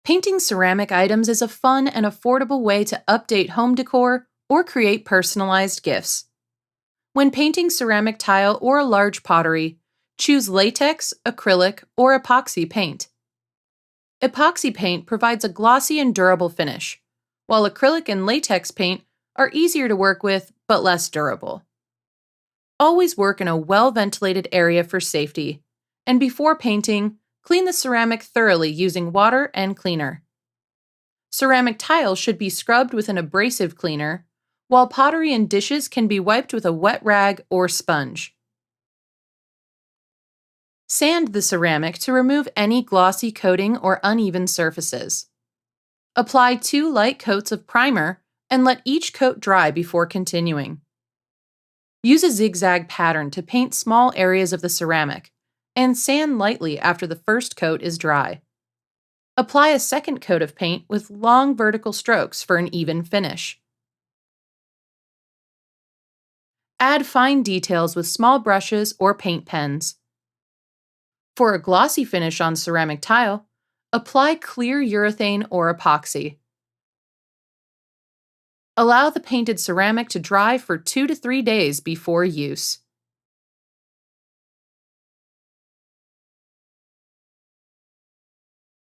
Painting ceramic items is a fun and affordable way to update home decor or create personalized gifts. When painting ceramic tile or a large pottery, choose latex, acrylic, or epoxy paint. Epoxy paint provides a glossy and durable finish, while acrylic and latex paint are easier to work with but less durable. Always work in a well-ventilated area for safety, and before painting, clean the ceramic thoroughly using water and cleaner. Ceramic tiles should be scrubbed with an abrasive cleaner, while pottery and dishes can be wiped with a wet rag or sponge. Sand the ceramic to remove any glossy coating or uneven surfaces. Apply 2 light coats of primer and let each coat dry before continuing. Use a zigzag pattern to paint small areas of the ceramic, and sand lightly after the first coat is dry. Apply a second coat of paint with long vertical strokes for an even finish. Add fine details with small brushes or paint pens. For a glossy finish on ceramic tile, apply clear urethane or epoxy. Allow the painted ceramic to dry for 2 to 3 days before use.